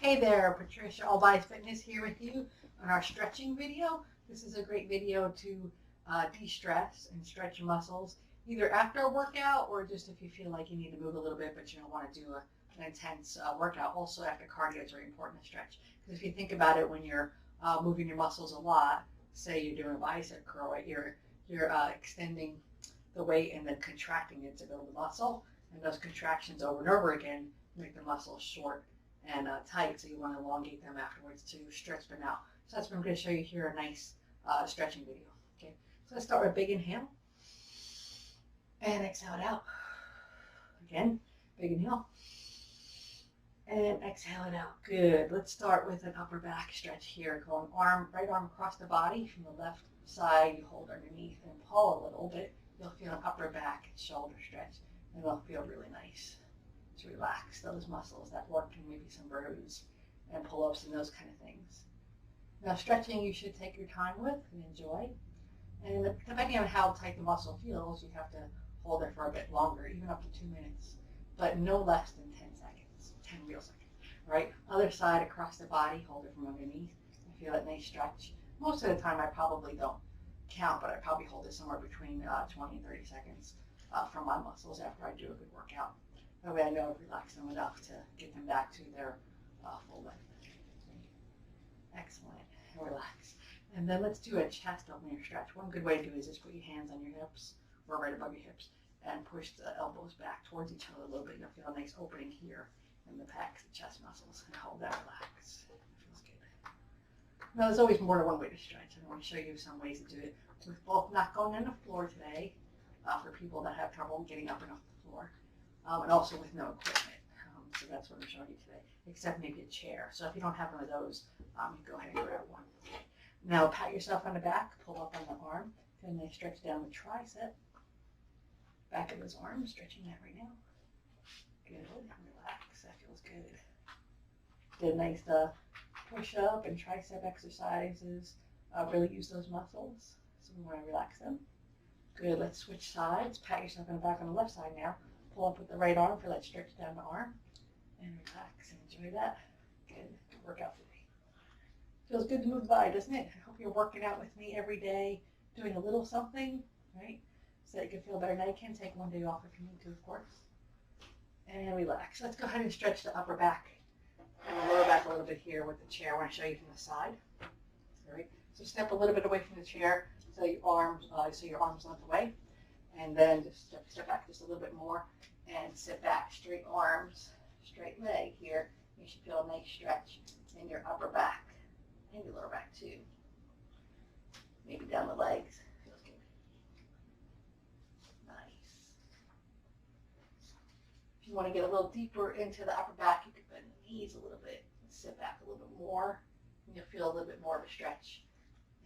Hey there, Patricia Allby Fitness here with you on our stretching video. This is a great video to de-stress and stretch your muscles, either after a workout or just if you feel like you need to move a little bit but you don't want to do an intense workout. Also after cardio, it's very important to stretch. Because if you think about it, when you're moving your muscles a lot, say you're doing a bicep curl, right, you're extending the weight and then contracting it to build the muscle. And those contractions over and over again make the muscles short and tight, so you want to elongate them afterwards to stretch them out. So that's what I'm going to show you here, a nice stretching video. Okay, so let's start with a big inhale and exhale it out. Again, big inhale and exhale it out. Good. Let's start with an upper back stretch here. Going right arm across the body from the left side. You hold underneath and pull a little bit. You'll feel an upper back and shoulder stretch, and it'll feel really nice to relax those muscles that work in maybe some burpees and pull-ups and those kind of things. Now stretching you should take your time with and enjoy. And depending on how tight the muscle feels, you have to hold it for a bit longer, even up to 2 minutes, but no less than 10 seconds, 10 real seconds, right? Other side across the body, hold it from underneath and feel that nice stretch. Most of the time I probably don't count, but I probably hold it somewhere between 20 and 30 seconds from my muscles after I do a good workout. That way I know I've relaxed them enough to get them back to their full length. Excellent. Relax. And then let's do a chest opening stretch. One good way to do it is just put your hands on your hips or right above your hips and push the elbows back towards each other a little bit. You'll feel a nice opening here in the pecs, the chest muscles, and hold that relax. It feels good. Now there's always more than one way to stretch. I want to show you some ways to do it with both not going on the floor today for people that have trouble getting up and off the floor. And also with no equipment. So that's what I'm showing you today, except maybe a chair. So if you don't have one of those, you go ahead and grab one. Now pat yourself on the back, pull up on the arm, and then stretch down the tricep. Back of those arms, stretching that right now. Good, relax, that feels good. Did a nice push up and tricep exercises. Really use those muscles, so we want to relax them. Good, let's switch sides. Pat yourself on the back on the left side now. Pull up with the right arm for that stretch down the arm and relax and enjoy that. Good workout today. Feels good to move the body, doesn't it? I hope you're working out with me every day, doing a little something, right? So that you can feel better. Now you can take one day off if you need to, of course. And relax. Let's go ahead and stretch the upper back and the lower back a little bit here with the chair. I want to show you from the side. All right. So step a little bit away from the chair so your arms length away. And then just step back just a little bit more and sit back. Straight arms, straight leg here. You should feel a nice stretch in your upper back and your lower back too. Maybe down the legs. Feels good. Nice. If you want to get a little deeper into the upper back, you can bend the knees a little bit and sit back a little bit more. And you'll feel a little bit more of a stretch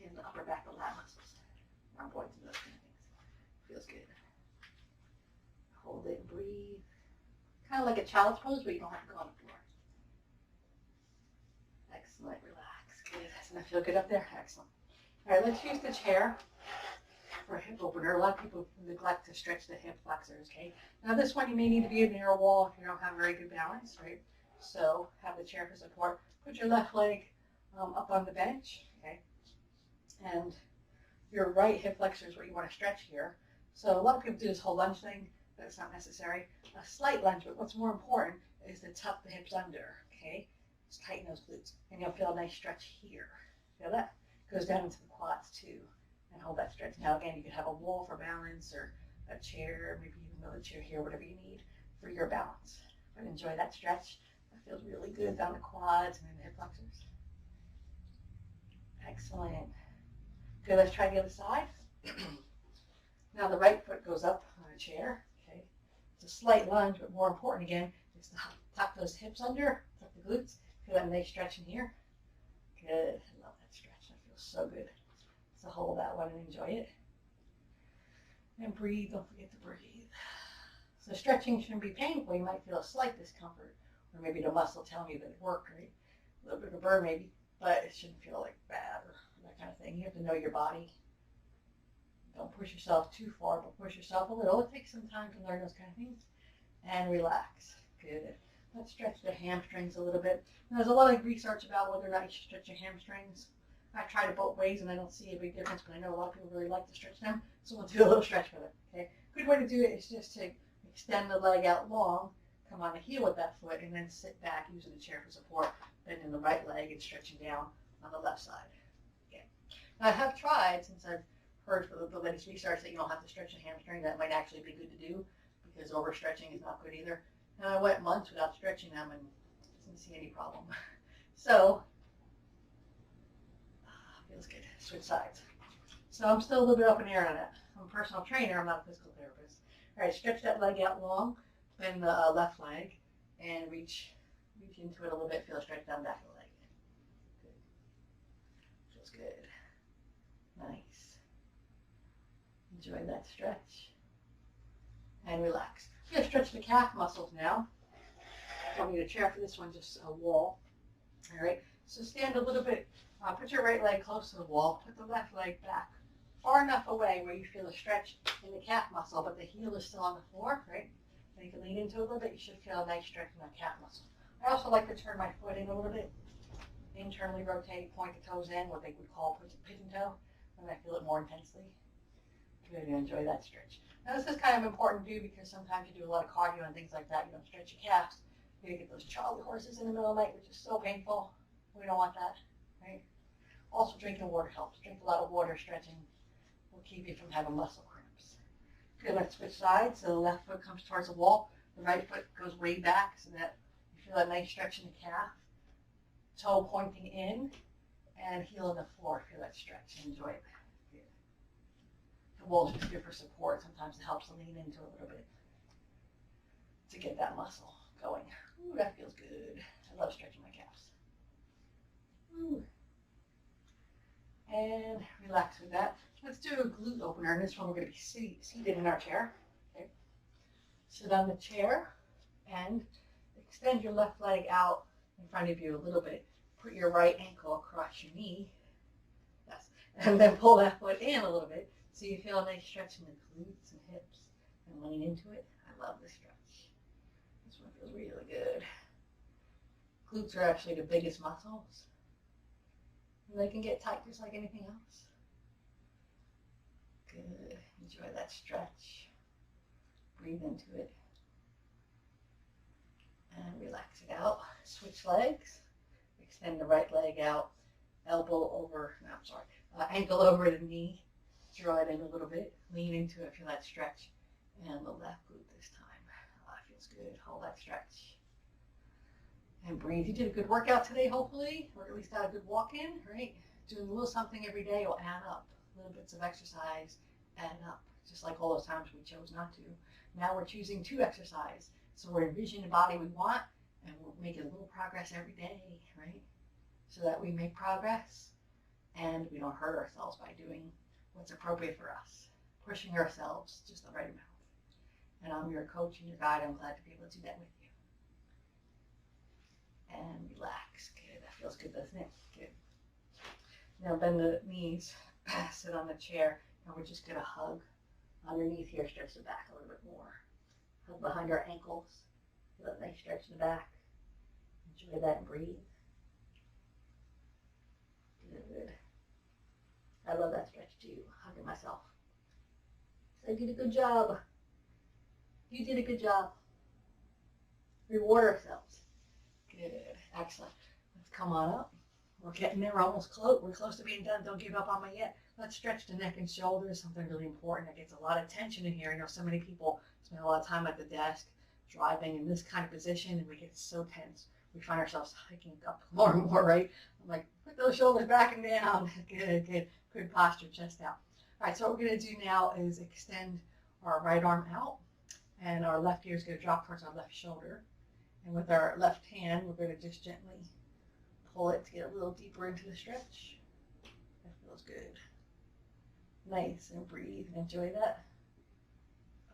in the upper back and lat muscles. Arm points and those kind of things. Feels good. Hold it and breathe. Kind of like a child's pose, but you don't have to go on the floor. Excellent. Relax. Good. Doesn't that feel good up there? Excellent. All right, let's use the chair for a hip opener. A lot of people neglect to stretch the hip flexors, okay? Now this one, you may need to be a narrow wall if you don't have very good balance, right? So have the chair for support. Put your left leg up on the bench, okay? And your right hip flexor is what you want to stretch here. So a lot of people do this whole lunge thing. That's not necessary. A slight lunge, but what's more important is to tuck the hips under, okay? Just tighten those glutes, and you'll feel a nice stretch here. Feel that? Goes down into the quads too, and hold that stretch. Now again, you could have a wall for balance, or a chair, maybe even another chair here, whatever you need for your balance. But enjoy that stretch. That feels really good down the quads and in the hip flexors. Excellent. Good, let's try the other side. Now the right foot goes up on a chair. Okay, it's a slight lunge, but more important again is to tuck those hips under, tuck the glutes. Feel that nice stretch in here. Good, I love that stretch. That feels so good. So hold that one and enjoy it. And breathe. Don't forget to breathe. So stretching shouldn't be painful. You might feel a slight discomfort, or maybe the muscle telling you that it worked, right? A little bit of a burn maybe, but it shouldn't feel like bad or that kind of thing. You have to know your body. Don't push yourself too far, but push yourself a little. It takes some time to learn those kind of things. And relax. Good. Let's stretch the hamstrings a little bit. And there's a lot of research about whether or not you should stretch your hamstrings. I tried it both ways and I don't see a big difference, but I know a lot of people really like to stretch them, so we'll do a little stretch with it. Okay. Good way to do it is just to extend the leg out long, come on the heel with that foot, and then sit back using the chair for support, bending the right leg and stretching down on the left side. Okay. Now I have tried, since I've heard from the latest research that you don't have to stretch the hamstring, that might actually be good to do because overstretching is not good either. And I went months without stretching them and didn't see any problem. So, feels good. Switch sides. So I'm still a little bit up in the air on that. I'm a personal trainer, I'm not a physical therapist. All right, stretch that leg out long, bend the left leg, and reach into it a little bit. Feel a stretch down the back of the leg. Good. Feels good. Nice. Enjoy that stretch. And relax. We're going to stretch the calf muscles now. I don't need a chair for this one, just a wall. All right, so stand a little bit, put your right leg close to the wall, put the left leg back far enough away where you feel a stretch in the calf muscle, but the heel is still on the floor, right? And you can lean into it a little bit, you should feel a nice stretch in that calf muscle. I also like to turn my foot in a little bit, internally rotate, point the toes in, what they would call pigeon toe, and I feel it more intensely. Good, enjoy that stretch. Now this is kind of important to do because sometimes you do a lot of cardio and things like that, you don't stretch your calves. You're going to get those Charlie horses in the middle of the night, which is so painful. We don't want that, right? Also, drinking water helps. Drink a lot of water. Stretching will keep you from having muscle cramps. Good, let's switch sides. So the left foot comes towards the wall. The right foot goes way back so that you feel a nice stretch in the calf. Toe pointing in and heel on the floor. Feel that stretch. Enjoy it. Good. The wall is just good for support. Sometimes it helps to lean into a little bit to get that muscle going. Ooh, that feels good. I love stretching my calves. Ooh. And relax with that. Let's do a glute opener. In this one, we're going to be seated in our chair. Okay. Sit on the chair and extend your left leg out in front of you a little bit. Put your right ankle across your knee. Yes. And then pull that foot in a little bit so you feel a nice stretch in the glutes and hips and lean into it. I love this stretch. This one feels really good. Glutes are actually the biggest muscles. And they can get tight just like anything else. Good. Enjoy that stretch. Breathe into it. And relax it out. Switch legs. Extend the right leg out. Elbow over, no, I'm sorry. Ankle over the knee. Draw it in a little bit. Lean into it. Feel that stretch. And the left glute this time. Feels good. Hold that stretch. And breathe. You did a good workout today, hopefully, or at least got a good walk in, right? Doing a little something every day will add up. Little bits of exercise add up, just like all those times we chose not to. Now we're choosing to exercise. So we're envisioning the body we want, and we're making a little progress every day, right? So that we make progress, and we don't hurt ourselves by doing what's appropriate for us. Pushing ourselves just the right amount. And I'm your coach and your guide. I'm glad to be able to do that with you. And relax. Good. That feels good, doesn't it? Good. Now bend the knees, sit on the chair, and we're just going to hug underneath here, stretch the back a little bit more. Hug behind our ankles. Feel a nice stretch in the back. Enjoy that and breathe. Good. I love that stretch too. Hugging myself. So I did a good job. You did a good job. Reward ourselves. Good. Excellent. Let's come on up. We're getting there. Almost close. We're close to being done. Don't give up on me yet. Let's stretch the neck and shoulders. Something really important that gets a lot of tension in here. I know so many people spend a lot of time at the desk driving in this kind of position, and we get so tense. We find ourselves hiking up more and more, right? I'm like, put those shoulders back and down. Good, good. Good posture, chest out. All right, so what we're going to do now is extend our right arm out, and our left ear is going to drop towards our left shoulder. And with our left hand, we're going to just gently pull it to get a little deeper into the stretch. That feels good. Nice, and breathe and enjoy that.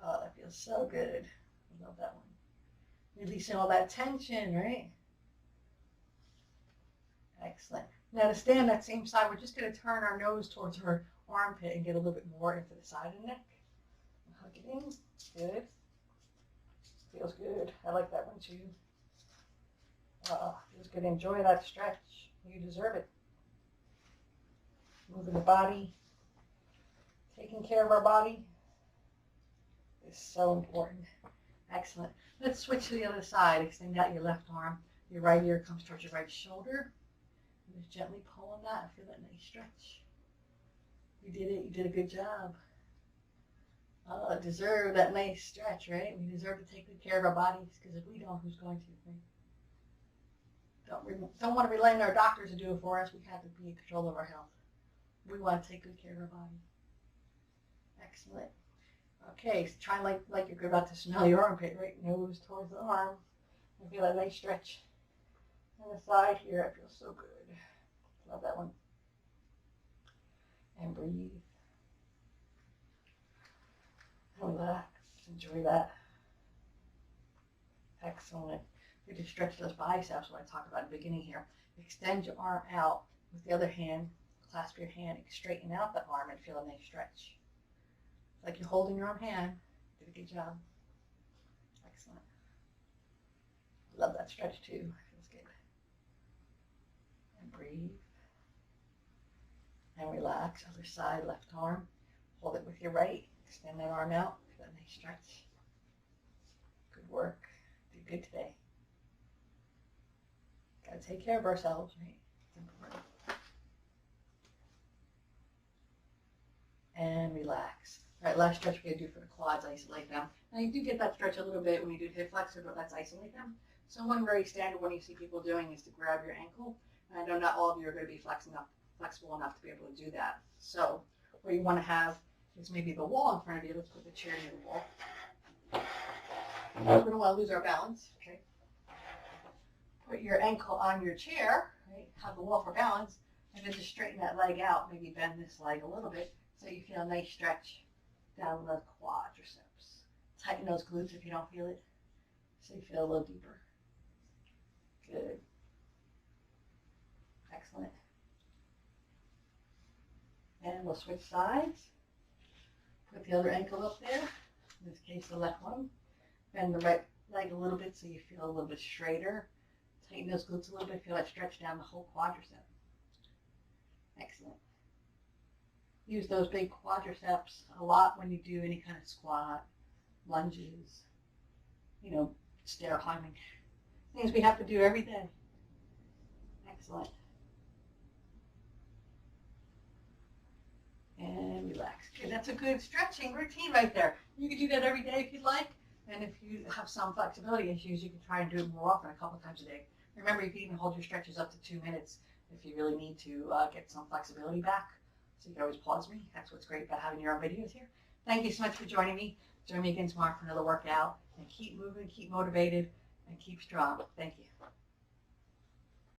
Oh, that feels so good. I love that one. Releasing all that tension, right? Excellent. Now to stay on that same side, we're just going to turn our nose towards our armpit and get a little bit more into the side of the neck. Hug it in. Good. Feels good. I like that one too. Feels good. Enjoy that stretch. You deserve it. Moving the body, taking care of our body is so important. Excellent. Let's switch to the other side. Extend out your left arm. Your right ear comes towards your right shoulder. And just gently pull on that and feel that nice stretch. You did it. You did a good job. Deserve that nice stretch, right? We deserve to take good care of our bodies, because if we don't, who's going to? Right? Don't want to rely on our doctors to do it for us. We have to be in control of our health. We want to take good care of our body. Excellent. Okay, so try like you're about to smell your armpit, right? Nose towards the arm. And feel that nice stretch. On the side here, it feels so good. Love that one. And breathe. Relax. Enjoy that. Excellent. We just stretch those biceps, what I talked about at the beginning here. Extend your arm out with the other hand. Clasp your hand, straighten out the arm, and feel a nice stretch. It's like you're holding your own hand. Did a good job. Excellent. Love that stretch too. Feels good. And breathe. And relax. Other side, left arm. Hold it with your right. Extend that arm out. Feel that nice stretch. Good work. Did good today. Got to take care of ourselves, right? It's important. And relax. All right, last stretch we're going to do for the quads, isolate them. Now you do get that stretch a little bit when you do hip flexor, but let's isolate them. So one very standard one you see people doing is to grab your ankle. And I know not all of you are going to be flexible enough to be able to do that. So what you want to have is maybe the wall in front of you. Let's put the chair near the wall. We don't want to lose our balance, okay? Put your ankle on your chair, right? Have the wall for balance, and then just straighten that leg out. Maybe bend this leg a little bit so you feel a nice stretch down the quadriceps. Tighten those glutes if you don't feel it, so you feel a little deeper. Good. Excellent. And we'll switch sides. Put the other ankle up there. In this case, the left one. Bend the right leg a little bit so you feel a little bit straighter. Tighten those glutes a little bit. Feel that stretch down the whole quadricep. Excellent. Use those big quadriceps a lot when you do any kind of squat, lunges, stair climbing. Things we have to do every day. Excellent. And relax. Okay, that's a good stretching routine right there. You can do that every day if you'd like. And if you have some flexibility issues, you can try and do it more often, a couple times a day. Remember, you can even hold your stretches up to 2 minutes if you really need to get some flexibility back. So you can always pause me. That's what's great about having your own videos here. Thank you so much for joining me. Join me again tomorrow for another workout. And keep moving, keep motivated, and keep strong. Thank you.